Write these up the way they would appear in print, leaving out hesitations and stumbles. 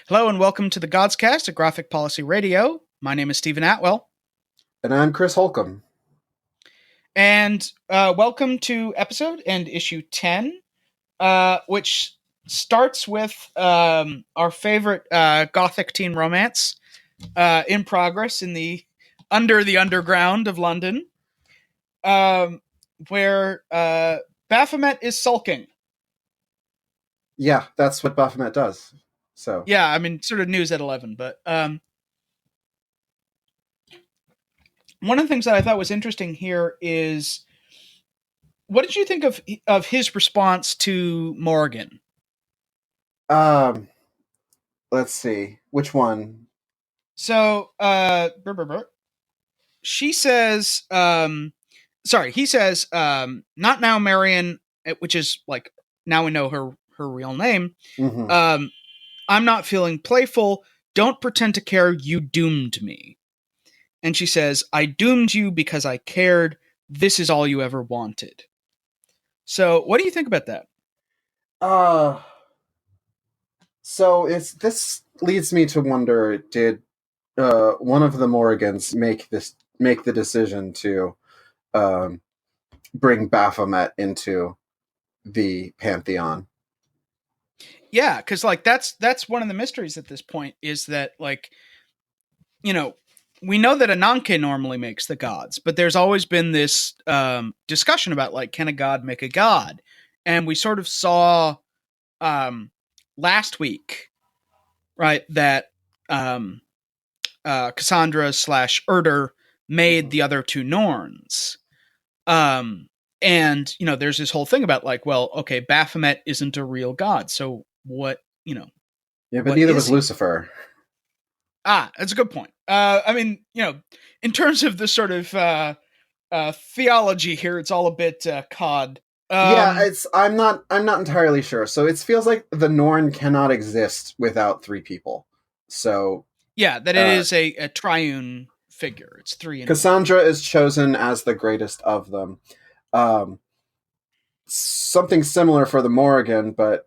Hello and welcome to the Godscast, a graphic policy radio. My name is Stephen Attewell. And I'm Chris Holcomb. And welcome to episode and issue 10, which starts with our favorite gothic teen romance in progress in the underground of London, where Baphomet is sulking. Yeah, that's what Baphomet does. So yeah, I mean, sort of news at 11, but one of the things that I thought was interesting here is, what did you think of his response to Morgan? Let's see. Which one? So, she says, he says, not now, Marion, which is like, now we know her real name. Mm-hmm. I'm not feeling playful. Don't pretend to care. You doomed me. And she says, I doomed you because I cared. This is all you ever wanted. So what do you think about that? So this leads me to wonder, did one of the Morgans make the decision to bring Baphomet into the Pantheon? Yeah, because like that's one of the mysteries at this point, is that, like, you know, we know that Ananke normally makes the gods, but there's always been this discussion about, like, can a god make a god? And we sort of saw last week, right, that Cassandra / Erder made the other two Norns. And, you know, there's this whole thing about, like, well, okay, Baphomet isn't a real god, so what, you know. Yeah, but neither was Lucifer. That's a good point. I mean, you know, in terms of the sort of theology here, it's all a bit cod. I'm not entirely sure. So it feels like the Norn cannot exist without three people. So yeah, that it is a triune figure. It's three. Cassandra is chosen as the greatest of them. Something similar for the Morrigan, but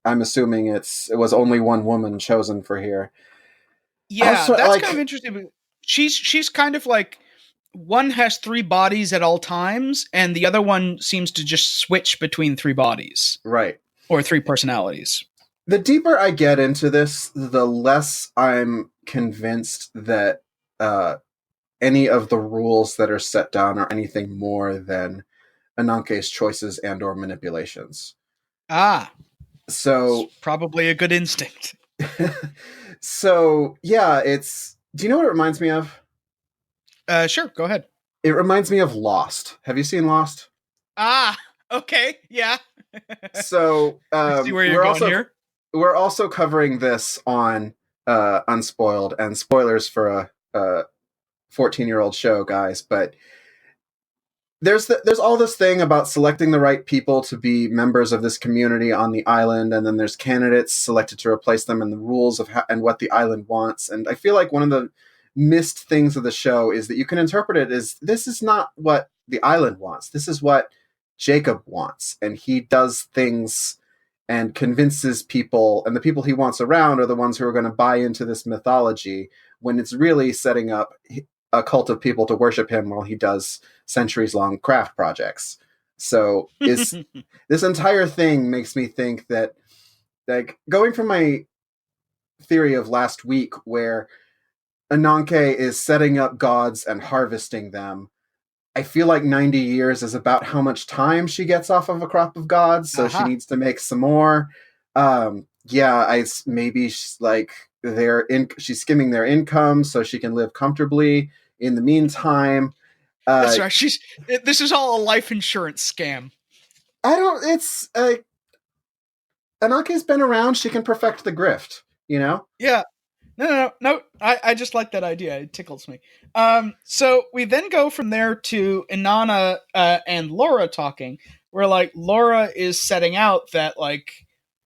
I'm assuming it was only one woman chosen for here. Yeah, that's kind of interesting. She's kind of like, one has three bodies at all times, and the other one seems to just switch between three bodies. Right. Or three personalities. The deeper I get into this, the less I'm convinced that any of the rules that are set down are anything more than Ananke's choices and or manipulations. So it's probably a good instinct. So yeah, do you know what it reminds me of? Sure, go ahead. It reminds me of Lost. Have you seen Lost? Okay, yeah. So see where you're going here. We're also covering this on Unspoiled, and spoilers for a 14-year-old show, guys, but there's all this thing about selecting the right people to be members of this community on the island, and then there's candidates selected to replace them, and the rules of and what the island wants. And I feel like one of the missed things of the show is that you can interpret it as, this is not what the island wants. This is what Jacob wants, and he does things and convinces people, and the people he wants around are the ones who are going to buy into this mythology, when it's really setting up a cult of people to worship him while he does centuries-long craft projects. So this entire thing makes me think that, like, going from my theory of last week, where Ananke is setting up gods and harvesting them, I feel like 90 years is about how much time she gets off of a crop of gods, so she needs to make some more. Maybe she's like, she's skimming their income so she can live comfortably in the meantime. That's right. This is all a life insurance scam. It's Ananke's been around. She can perfect the grift, you know? Yeah. No. I just like that idea. It tickles me. So we then go from there to Inanna and Laura talking, where, like, Laura is setting out that, like,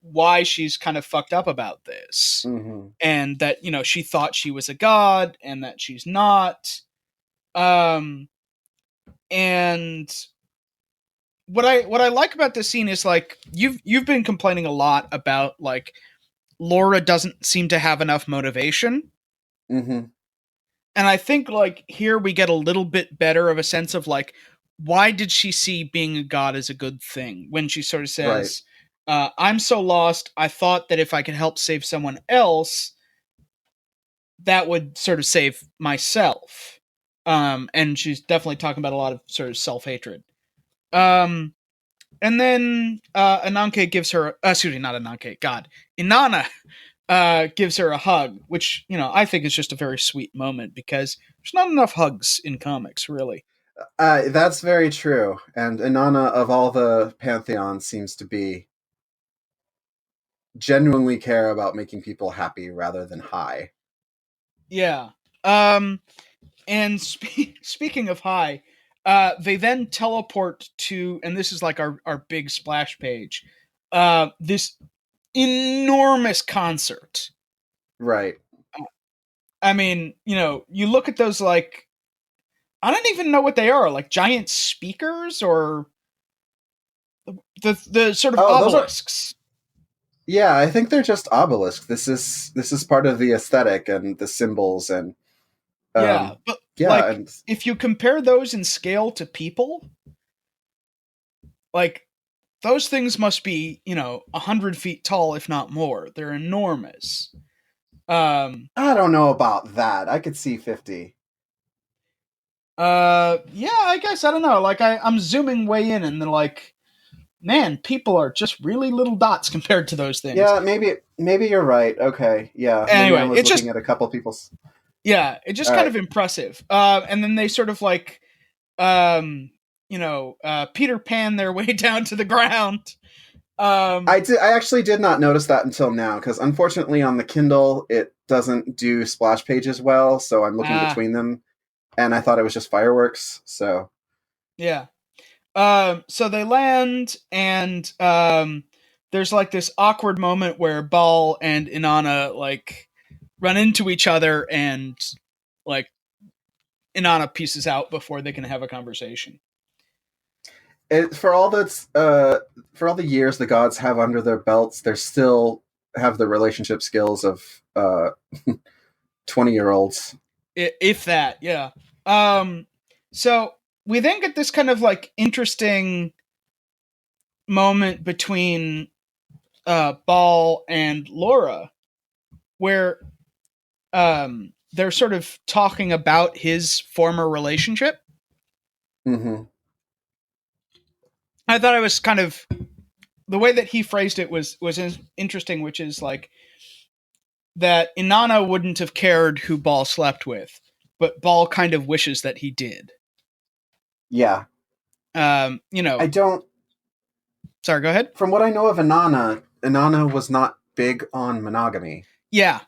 why she's kind of fucked up about this. Mm-hmm. And that, you know, she thought she was a god and that she's not. And what I like about this scene is, like, you've been complaining a lot about, like, Laura doesn't seem to have enough motivation. Mm-hmm. And I think like here we get a little bit better of a sense of like, why did she see being a god as a good thing when she sort of Right. says, I'm so lost. I thought that if I could help save someone else, that would sort of save myself. And she's definitely talking about a lot of sort of self-hatred. And then Ananke gives her, excuse me, not Ananke, God, Inanna gives her a hug, which, you know, I think is just a very sweet moment because there's not enough hugs in comics, really. That's very true. And Inanna, of all the pantheon, seems to be genuinely care about making people happy rather than high. Yeah. And speaking of high, they then teleport to, and this is like our big splash page, this enormous concert. Right. I mean, you know, you look at those like, I don't even know what they are, like giant speakers or the sort of Oh, those are. obelisks. Yeah, I think they're just obelisks. This is part of the aesthetic and the symbols and Yeah, but yeah, like and if you compare those in scale to people, like those things must be, you know, 100 feet tall, if not more. They're enormous. I don't know about that. I could see 50. Yeah, I guess I don't know. Like I'm zooming way in, and they're like, man, people are just really little dots compared to those things. Yeah, maybe you're right. Okay, yeah, maybe I Anyway, was it's just looking at a couple people's. yeah, it's just All kind right, of impressive. And then they sort of like, Peter Pan their way down to the ground. I actually did not notice that until now because unfortunately on the Kindle it doesn't do splash pages well, so I'm looking Ah, between them, and I thought it was just fireworks. So yeah. So they land, and there's like this awkward moment where Ball and Inanna like run into each other, and like Inanna pieces out before they can have a conversation. for all that's for all the years the gods have under their belts, they still have the relationship skills of 20-year-olds. If that, yeah. So we then get this kind of like interesting moment between Ball and Laura, where they're sort of talking about his former relationship. Mm-hmm. I thought it was kind of the way that he phrased it was interesting, which is like that Inanna wouldn't have cared who Ball slept with, but Ball kind of wishes that he did. Yeah, You know, I don't. sorry, go ahead. From what I know of Inanna was not big on monogamy. Yeah,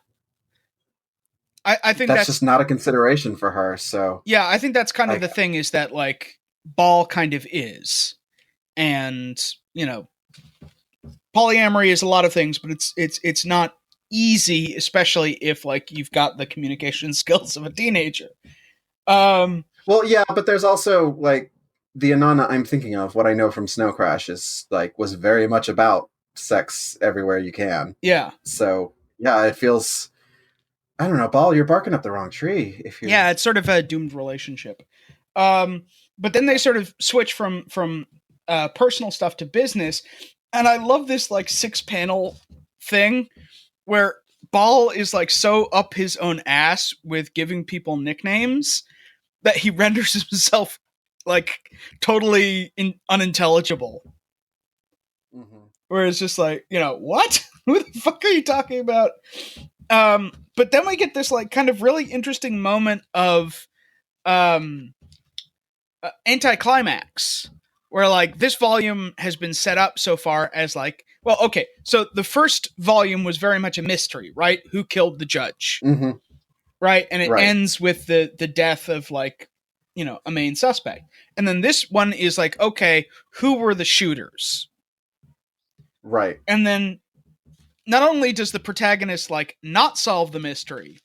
I think That's just not a consideration for her. So yeah, I think that's kind of I the thing is that like Ball kind of is, and you know, polyamory is a lot of things, but it's not easy, especially if like you've got the communication skills of a teenager. well, yeah, but there's also like the Inanna I'm thinking of. What I know from Snow Crash is like was very much about sex everywhere you can. Yeah, So yeah, it feels. I don't know, Ball. You're barking up the wrong tree. If you're yeah, it's sort of a doomed relationship. But then they sort of switch from personal stuff to business, and I love this like 6 panel thing where Ball is like so up his own ass with giving people nicknames that he renders himself like totally unintelligible. mm-hmm. Where it's just like, you know, what? Who the fuck are you talking about? But then we get this like kind of really interesting moment of um, anticlimax, where like this volume has been set up so far as like, well, okay, so the first volume was very much a mystery, right? Who killed the judge, Mm-hmm. right? And it Right. ends with the death of like, you know, a main suspect. And then this one is like, okay, who were the shooters? Right. And then not only does the protagonist like not solve the mystery,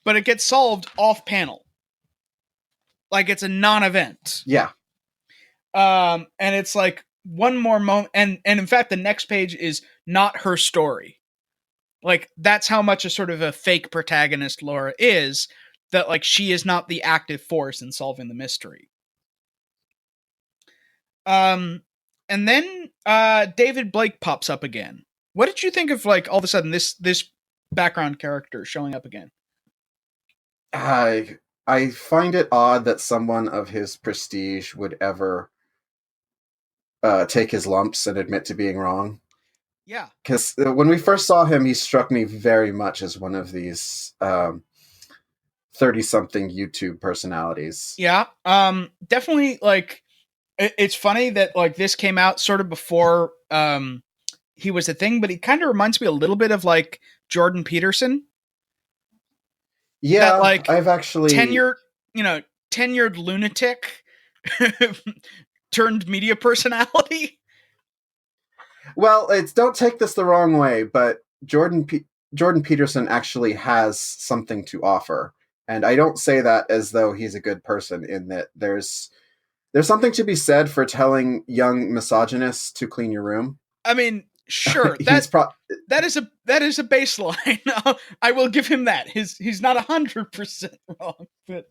but it gets solved off panel. Like it's a non-event. Yeah. And it's like one more moment, and in fact, the next page is not her story. Like, that's how much a sort of a fake protagonist Laura is, that like she is not the active force in solving the mystery. And then David Blake pops up again. What did you think of, like, all of a sudden this background character showing up again? I find it odd that someone of his prestige would ever take his lumps and admit to being wrong. Yeah. Because when we first saw him, he struck me very much as one of these 30-something YouTube personalities. Yeah. Definitely, like, it's funny that, like, this came out sort of before he was a thing, but he kind of reminds me a little bit of, like, Jordan Peterson. Yeah, that, like, I've actually tenured lunatic turned media personality. Well, it's don't take this the wrong way, but Jordan Peterson actually has something to offer, and I don't say that as though he's a good person. In that there's something to be said for telling young misogynists to clean your room. I mean, sure, that is a baseline. I will give him that. He's not 100% wrong, but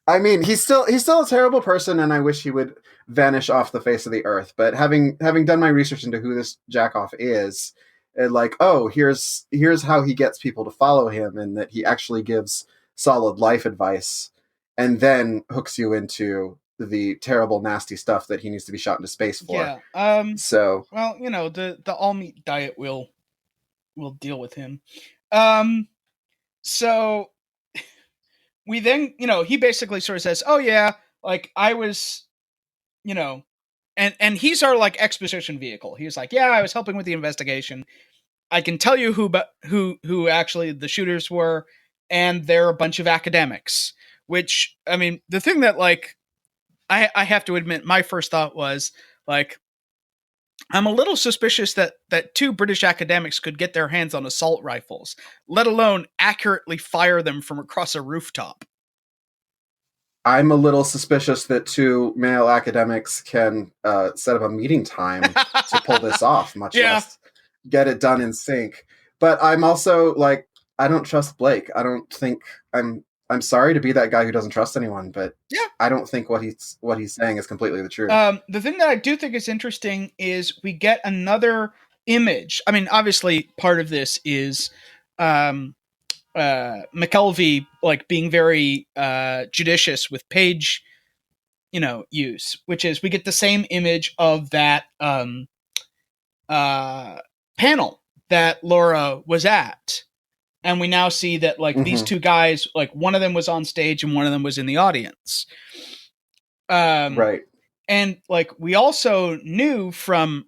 I mean, he's still a terrible person, and I wish he would vanish off the face of the earth. But having done my research into who this jackoff is, and like, oh, here's how he gets people to follow him, and that he actually gives solid life advice, and then hooks you into the terrible, nasty stuff that he needs to be shot into space for. Yeah. So, well, the all meat diet will deal with him. So we then, he basically sort of says, "Oh yeah, like I was, and he's our, like, exposition vehicle. He was like, yeah, I was helping with the investigation. I can tell you who actually the shooters were, and they're a bunch of academics." Which, I mean, the thing that, like, I have to admit, my first thought was, like, I'm a little suspicious that two British academics could get their hands on assault rifles, let alone accurately fire them from across a rooftop. I'm a little suspicious that two male academics can set up a meeting time to pull this off, much less get it done in sync. But I'm also like, I don't trust Blake. I don't think I'm sorry to be that guy who doesn't trust anyone, but yeah, I don't think what he's saying is completely the truth. The thing that I do think is interesting is we get another image. I mean, obviously, part of this is McKelvie, like, being very judicious with page, use, which is we get the same image of that panel that Laura was at. And we now see that, like, these two guys, like, one of them was on stage and one of them was in the audience. Right. And, like, we also knew from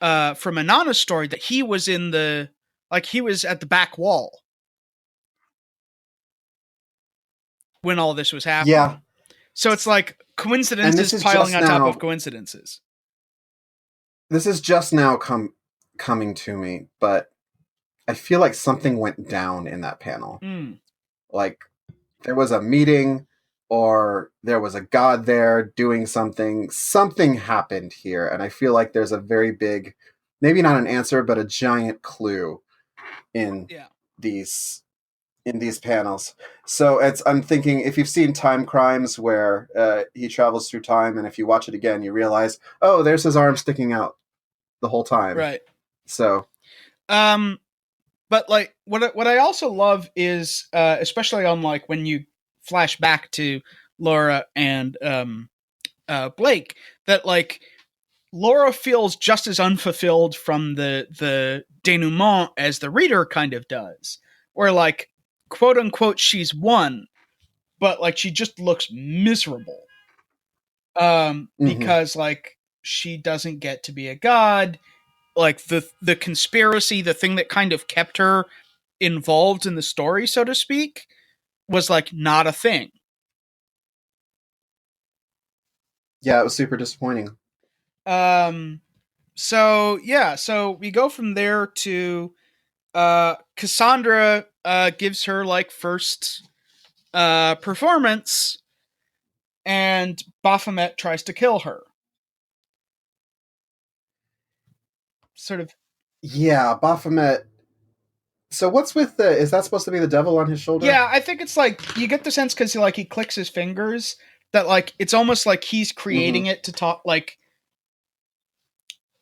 Anana's story that he was he was at the back wall when all this was happening. Yeah. So it's like coincidences piling on top of coincidences. This is just now coming to me, but I feel like something went down in that panel. Like, there was a meeting, or there was a god there doing something. Something happened here, and I feel like there's a very big, maybe not an answer, but a giant clue in these panels. So I'm thinking, if you've seen Time Crimes, where he travels through time, and if you watch it again, you realize, oh, there's his arm sticking out the whole time. Right. So, but, like, what I also love is, especially on, like, when you flash back to Laura and Blake, that, like, Laura feels just as unfulfilled from the denouement as the reader kind of does, where, like, quote unquote, she's won, but, like, she just looks miserable. Because, like, she doesn't get to be a god. Like, the conspiracy, the thing that kind of kept her involved in the story, so to speak, was, like, not a thing. Yeah, it was super disappointing. So we go from there to Cassandra gives her, like, first performance, and Baphomet tries to kill her. Sort of. Yeah, Baphomet So what's with the? Is that supposed to be the devil on his shoulder? Yeah, I think it's like you get the sense because like he clicks his fingers that like it's almost like he's creating it to talk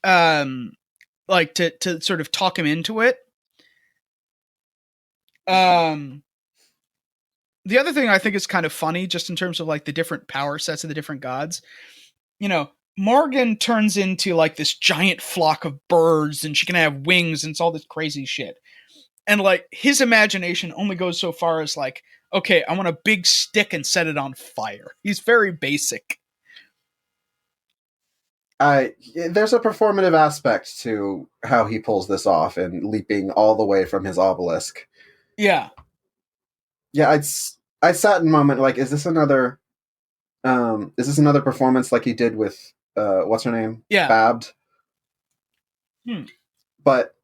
um to sort of talk him into it. The other thing I think is kind of funny, just in terms of like the different power sets of the different gods, you know, Morgan turns into like this giant flock of birds and she can have wings and it's all this crazy shit. And like his imagination only goes so far as like, okay, I want a big stick and set it on fire. He's very basic. There's a performative aspect to how he pulls this off and leaping all the way from his obelisk. Yeah. Yeah, I sat in a moment like, is this another performance like he did with what's her name? Yeah. Babbed. But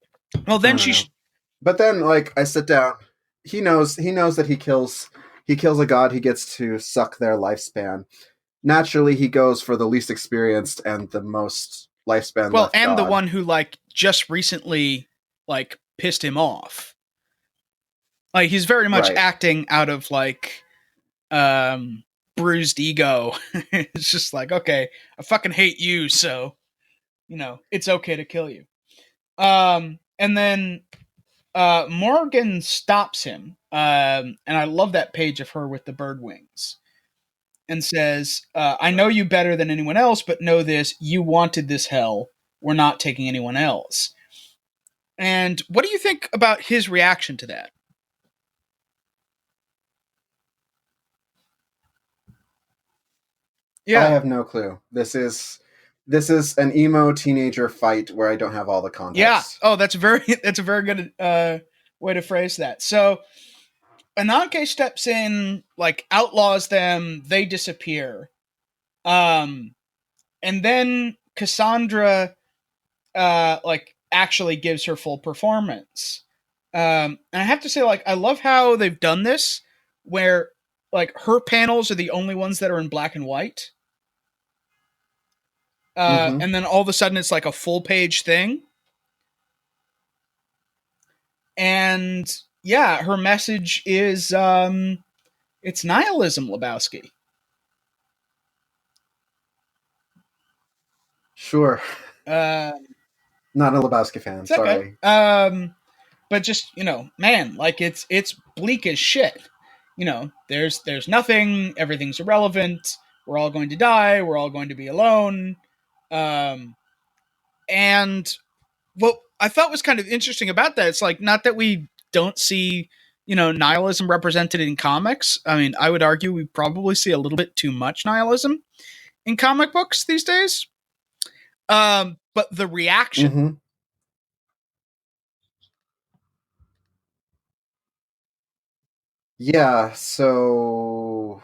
well, then but then like I sit down. He knows that he kills a god, he gets to suck their lifespan. Naturally, he goes for the least experienced and the most lifespan. Well, and god. The one who like just recently like pissed him off. Like he's very much acting out of like bruised ego. It's just like, okay, I fucking hate you, so you know, it's okay to kill you. And then Morgan stops him. And I love that page of her with the bird wings. And says, I know you better than anyone else, but know this, you wanted this hell. We're not taking anyone else. And what do you think about his reaction to that? Yeah. I have no clue. This is an emo teenager fight where I don't have all the context. Yeah. Oh, that's a very good way to phrase that. So Ananke steps in, like outlaws them, they disappear. And then Cassandra like actually gives her full performance. And I have to say, like, I love how they've done this where like her panels are the only ones that are in black and white. And then all of a sudden it's like a full page thing. And yeah, her message is it's nihilism, Lebowski. Sure. Not a Lebowski fan, sorry. Okay. But just, you know, man, like it's bleak as shit. You know, there's nothing, everything's irrelevant, we're all going to die, we're all going to be alone. And what I thought was kind of interesting about that, it's like, not that we don't see, you know, nihilism represented in comics. I mean, I would argue we probably see a little bit too much nihilism in comic books these days. But the reaction. Mm-hmm. Yeah, so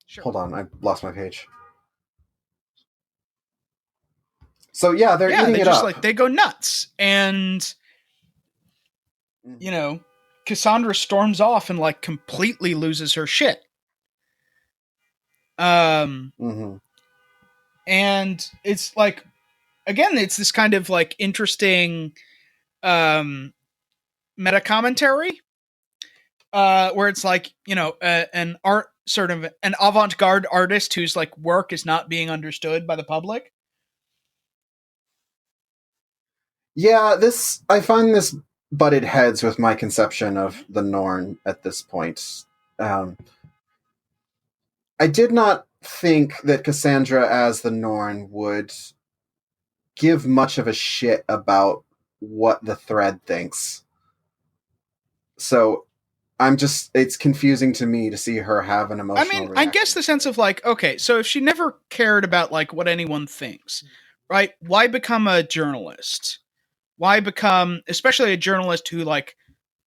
sure. Hold on, I lost my page. So yeah, they're eating they it just up. like they go nuts, and you know, Cassandra storms off and like completely loses her shit. Mm-hmm. And it's like, again, it's this kind of like interesting meta commentary where it's like, you know, an art sort of an avant-garde artist whose like work is not being understood by the public. Yeah, I find this butted heads with my conception of the Norn at this point. I did not think that Cassandra as the Norn would give much of a shit about what the Thread thinks. So it's confusing to me to see her have an emotional reaction. I guess the sense of like, okay, so if she never cared about like what anyone thinks, right? Why become a journalist? Why become, especially a journalist who like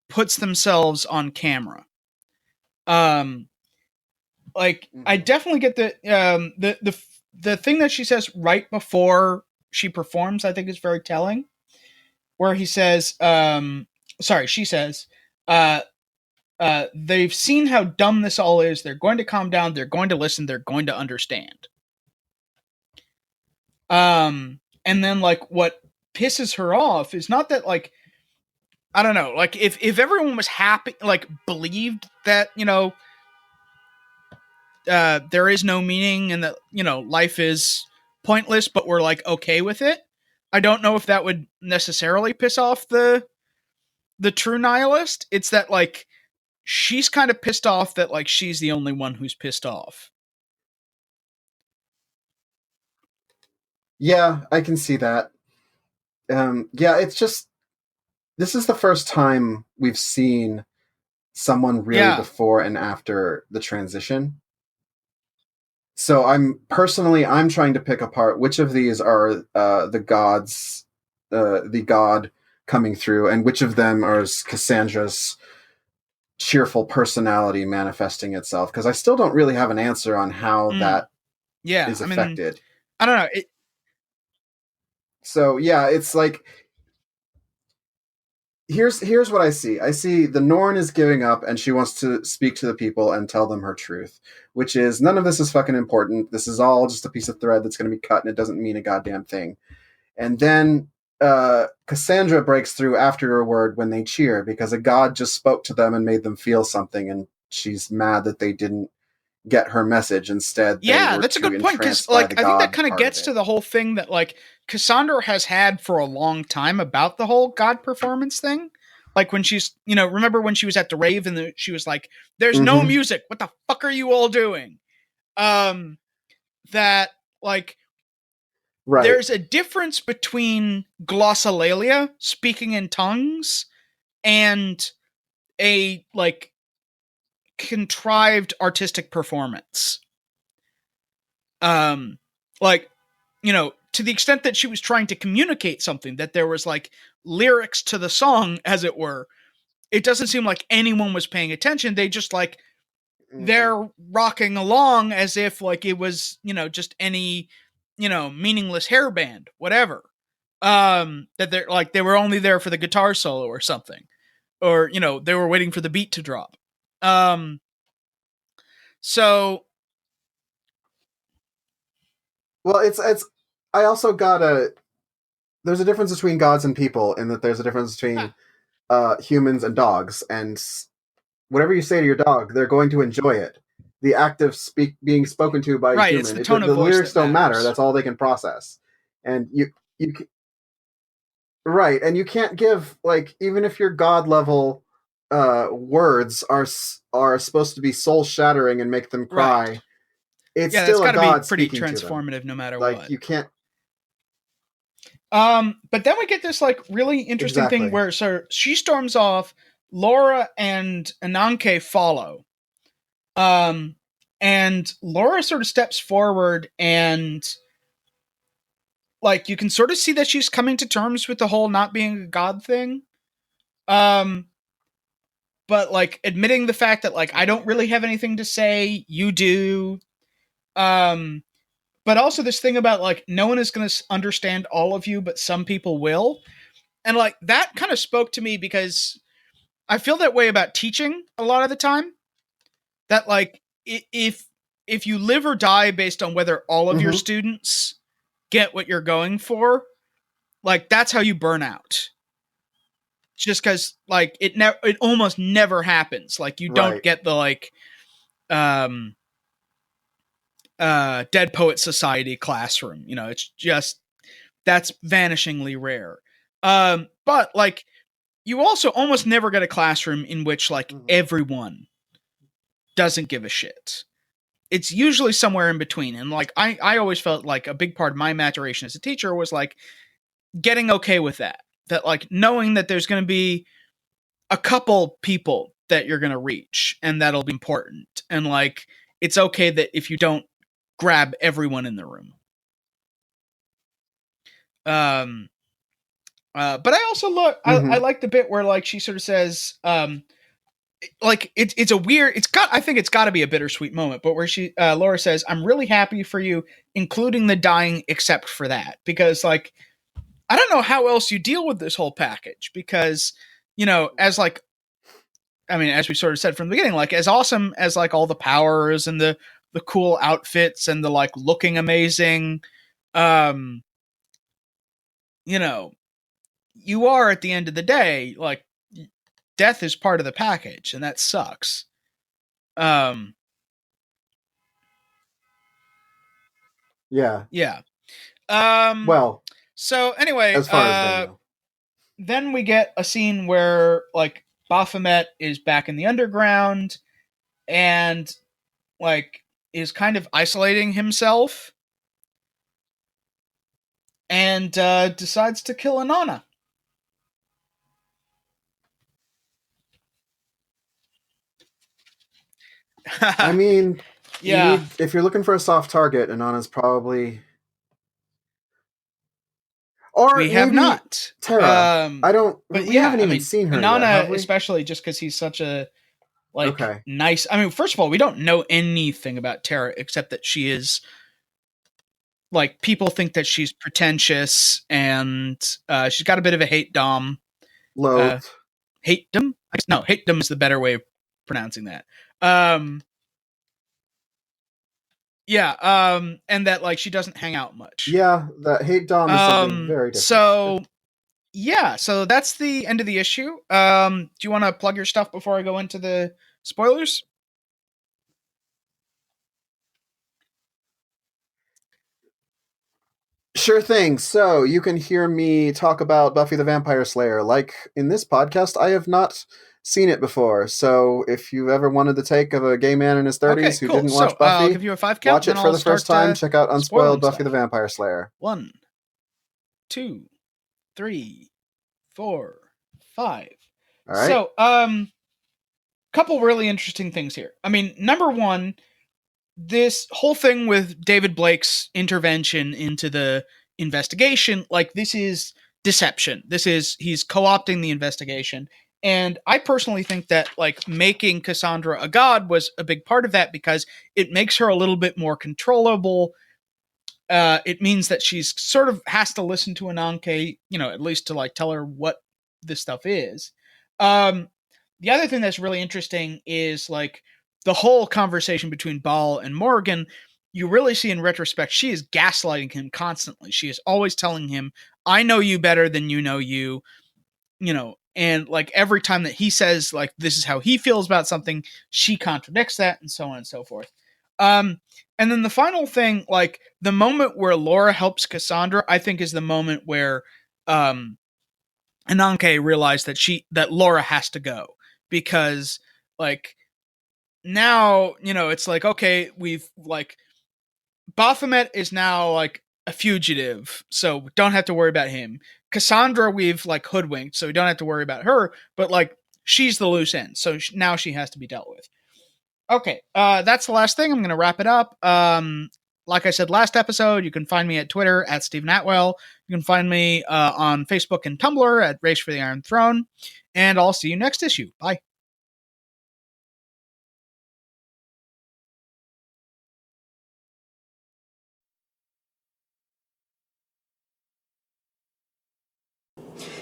puts themselves on camera? Like I definitely get the thing that she says right before she performs, I think is very telling. Where he says, she says, they've seen how dumb this all is. They're going to calm down. They're going to listen. They're going to understand. And then like what pisses her off is not that, like, I don't know, like if everyone was happy, like believed that, there is no meaning and that, life is pointless, but we're like okay with it. I don't know if that would necessarily piss off the true nihilist. It's that, like, she's kind of pissed off that, like, she's the only one who's pissed off. Yeah, I can see that. Yeah, it's just, this is the first time we've seen someone really before and after the transition. So I'm trying to pick apart which of these are the gods, the god coming through, and which of them are Cassandra's cheerful personality manifesting itself, because I still don't really have an answer on how that is affected. I don't know. So yeah, it's like, here's what I see. I see the Norn is giving up and she wants to speak to the people and tell them her truth, which is, none of this is fucking important. This is all just a piece of thread that's going to be cut and it doesn't mean a goddamn thing. And then Cassandra breaks through afterward when they cheer because a god just spoke to them and made them feel something, and she's mad that they didn't get her message. Instead, that's a good point, because, like, I think that kind of gets to the whole thing that, like, Cassandra has had for a long time about the whole god performance thing. Like, when she's, remember when she was at the rave and she was like, "There's no music. What the fuck are you all doing?" That, like, right. There's a difference between glossolalia, speaking in tongues, and a, like, contrived artistic performance. Like, to the extent that she was trying to communicate something, that there was, like, lyrics to the song, as it were, it doesn't seem like anyone was paying attention. They just, like, they're rocking along as if, like, it was, just any, meaningless hairband, whatever. That they're, like, they were only there for the guitar solo or something, or, they were waiting for the beat to drop. So, well, it's I also there's a difference between gods and people, in that there's a difference between humans and dogs, and whatever you say to your dog, they're going to enjoy it. The act of being spoken to by a human, it's the tone of voice lyrics don't matter. That's all they can process, and you right, and you can't give, like, even if your god level words are supposed to be soul shattering and make them cry. Right. It's still a god be pretty transformative, no matter what. Like, you can't. But then we get this, like, really interesting thing where, so she storms off, Laura and Ananke follow. And Laura sort of steps forward, and, like, you can sort of see that she's coming to terms with the whole not being a god thing. But, like, admitting the fact that, like, I don't really have anything to say, you do. But also this thing about, like, no one is going to understand all of you, but some people will. And, like, that kind of spoke to me, because I feel that way about teaching a lot of the time. That, like, if you live or die based on whether all of your students get what you're going for, like, that's how you burn out. Just because, like, it almost never happens. Like, you don't get the, like, Dead Poet Society classroom. It's just, that's vanishingly rare. But, like, you also almost never get a classroom in which, like, everyone doesn't give a shit. It's usually somewhere in between. And, like, I always felt like a big part of my maturation as a teacher was, like, getting okay with that. That, like, knowing that there's going to be a couple people that you're going to reach, and that'll be important. And, like, it's okay that if you don't grab everyone in the room. But I also I like the bit where, like, she sort of says, like, it's a weird, I think it's got to be a bittersweet moment, but where Laura says, "I'm really happy for you, including the dying, except for that," because, like, I don't know how else you deal with this whole package, because, as, like, I mean, as we sort of said from the beginning, like, as awesome as, like, all the powers and the cool outfits and the, like, looking amazing, you are at the end of the day, like, death is part of the package, and that sucks. Yeah. Yeah. Well, So anyway, as far as they know. then we get a scene where like Baphomet is back in the underground and like is kind of isolating himself and decides to kill Inanna. I mean, yeah, if you're looking for a soft target, Inanna's probably, or we have maybe not. Terra. I don't. But We haven't even seen her yet, have Inanna, we? especially just because he's such a like Okay. nice. I mean, first of all, we don't know anything about Terra except that she is like people think that she's pretentious and she's got a bit of a hate dom. Loathe. Hate dom? No, hate dom is the better way of pronouncing that. Yeah, and that like she doesn't hang out much. Yeah, that hate dom is something very different. So yeah, so that's the end of the issue. Do you want to plug your stuff before I go into the spoilers? Sure thing. So you can hear me talk about Buffy the Vampire Slayer. Like in this podcast, I have not seen it before. So if you ever wanted the take of a gay man in his 30s who didn't watch Buffy, I'll give you a 5 count. Watch it for the first time. Check out Unspoiled Buffy stuff. the Vampire Slayer. 1, 2, 3, 4, 5. All right. So, couple really interesting things here. I mean, number one, this whole thing with David Blake's intervention into the investigation, like this is deception. He's co-opting the investigation. And I personally think that like making Cassandra a god was a big part of that because it makes her a little bit more controllable. It means that she's sort of has to listen to Ananke, at least to like tell her what this stuff is. The other thing that's really interesting is like the whole conversation between Ball and Morgan. You really see in retrospect, she is gaslighting him constantly. She is always telling him, I know you better than you know you, and like every time that he says like this is how he feels about something, she contradicts that and so on and so forth. And then the final thing, like the moment where Laura helps Cassandra, I think is the moment where Ananke realized that Laura has to go because like now, it's like, okay, we've like Baphomet is now like a fugitive, so we don't have to worry about him. Cassandra, we've like hoodwinked, so we don't have to worry about her, but like she's the loose end, so now she has to be dealt with. Okay, that's the last thing. I'm going to wrap it up. Like I said last episode, you can find me at Twitter at Stephen Attewell. You can find me on Facebook and Tumblr at Race for the Iron Throne. And I'll see you next issue. Bye.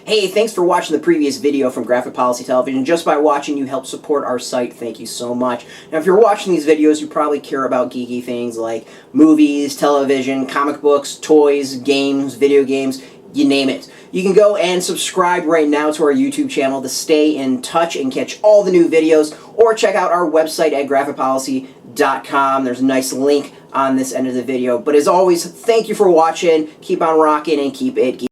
Hey, thanks for watching the previous video from Graphic Policy Television. Just by watching, you help support our site. Thank you so much. Now, if you're watching these videos, you probably care about geeky things like movies, television, comic books, toys, games, video games, you name it. You can go and subscribe right now to our YouTube channel to stay in touch and catch all the new videos, or check out our website at graphicpolicy.com. There's a nice link on this end of the video. But as always, thank you for watching. Keep on rocking and keep it geeky.